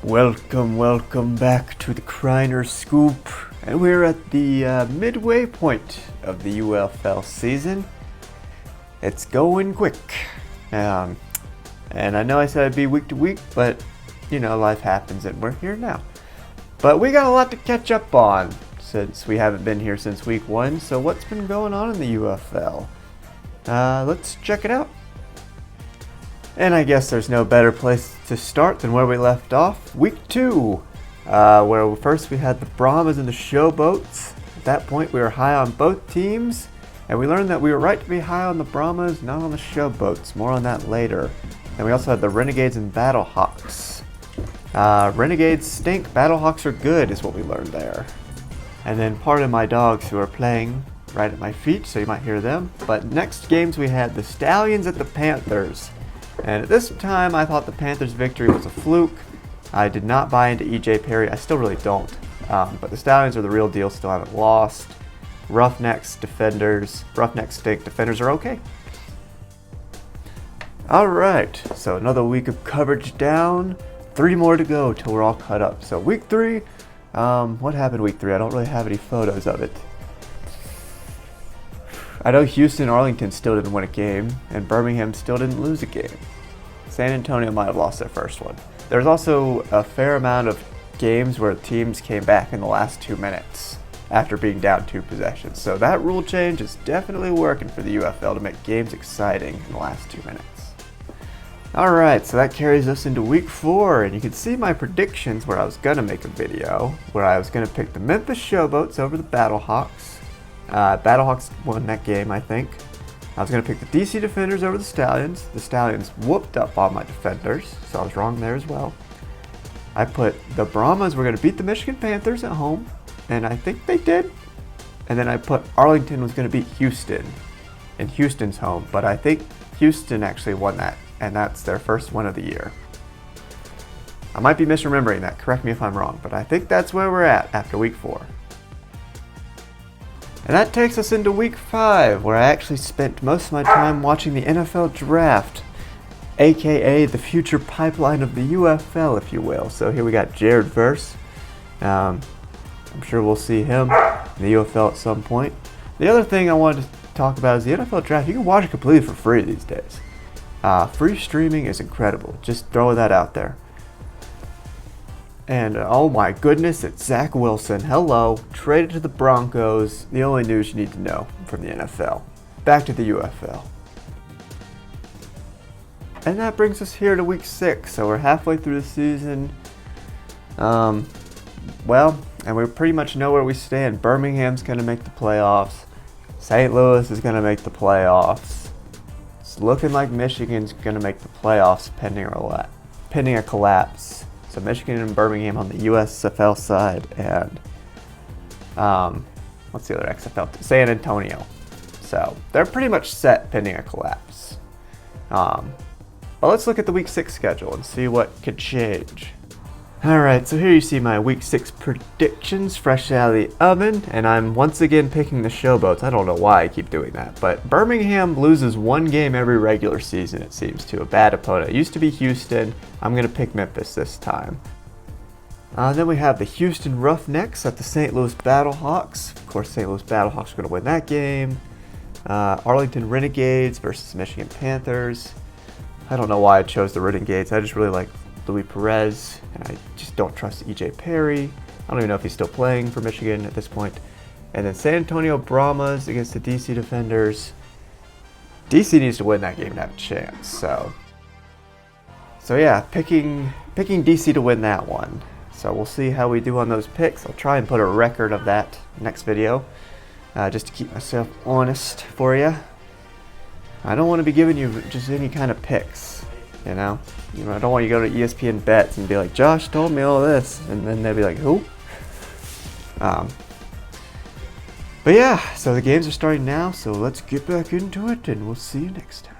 Welcome back to the Kreiner Scoop, and we're at the midway point of the UFL season. It's going quick, and I know I said I'd be week to week, but you know, life happens and we're here now. But we got a lot to catch up on since we haven't been here since week 1, so what's been going on in the UFL? Let's check it out. And I guess there's no better place to start than where we left off, week 2, where first we had the Brahmas and the Showboats. At that point we were high on both teams, and we learned that we were right to be high on the Brahmas, not on the Showboats. More on that later. And we also had the Renegades and Battlehawks. Renegades stink, Battlehawks are good is what we learned there. And then pardon my dogs who are playing right at my feet, so you might hear them. But next games we had the Stallions at the Panthers. And at this time, I thought the Panthers' victory was a fluke. I did not buy into EJ Perry. I still really don't. But the Stallions are the real deal, still haven't lost. Roughnecks stink, defenders are okay. Alright, so another week of coverage down. 3 more to go till we're all caught up. So week 3, what happened week 3? I don't really have any photos of it. I know Houston and Arlington still didn't win a game, and Birmingham still didn't lose a game. San Antonio might have lost their first one. There's also a fair amount of games where teams came back in the last 2 minutes after being down 2 possessions. So that rule change is definitely working for the UFL to make games exciting in the last 2 minutes. Alright, so that carries us into week 4, and you can see my predictions where I was going to make a video, where I was going to pick the Memphis Showboats over the Battlehawks. Battlehawks won that game, I think. I was going to pick the DC Defenders over the Stallions. The Stallions whooped up on my defenders, so I was wrong there as well. I put the Brahmas were going to beat the Michigan Panthers at home, and I think they did. And then I put Arlington was going to beat Houston in Houston's home, but I think Houston actually won that, and that's their first win of the year. I might be misremembering that, correct me if I'm wrong, but I think that's where we're at after week 4. And that takes us into week 5, where I actually spent most of my time watching the NFL draft, aka the future pipeline of the UFL, if you will. So here we got Jared Verse. I'm sure we'll see him in the UFL at some point. The other thing I wanted to talk about is the NFL draft. You can watch it completely for free these days. Free streaming is incredible. Just throw that out there. And oh my goodness, it's Zach Wilson. Hello, traded to the Broncos. The only news you need to know from the NFL. Back to the UFL. And that brings us here to week 6. So we're halfway through the season. Well, and we pretty much know where we stand. Birmingham's going to make the playoffs. St. Louis is going to make the playoffs. It's looking like Michigan's going to make the playoffs pending a collapse. So Michigan and Birmingham on the USFL side, and what's the other XFL? San Antonio. So they're pretty much set pending a collapse. But let's look at the week 6 schedule and see what could change. Alright, so here you see my week 6 predictions fresh out of the oven, and I'm once again picking the Showboats. I don't know why I keep doing that, but Birmingham loses 1 game every regular season, it seems, to a bad opponent. It used to be Houston. I'm going to pick Memphis this time. Then we have the Houston Roughnecks at the St. Louis Battlehawks. Of course, St. Louis Battlehawks are going to win that game. Arlington Renegades versus Michigan Panthers. I don't know why I chose the Renegades. I just really like Louis Perez, and I just don't trust EJ Perry. I don't even know if he's still playing for Michigan at this point. And then San Antonio Brahmas against the DC Defenders. DC needs to win that game to have a chance. So yeah, picking DC to win that one. So we'll see how we do on those picks. I'll try and put a record of that next video, just to keep myself honest for you. I don't want to be giving you just any kind of picks. You know, I don't want you to go to ESPN Bets and be like, Josh told me all this, and then they'll be like, who? But yeah, so the games are starting now, so let's get back into it, and we'll see you next time.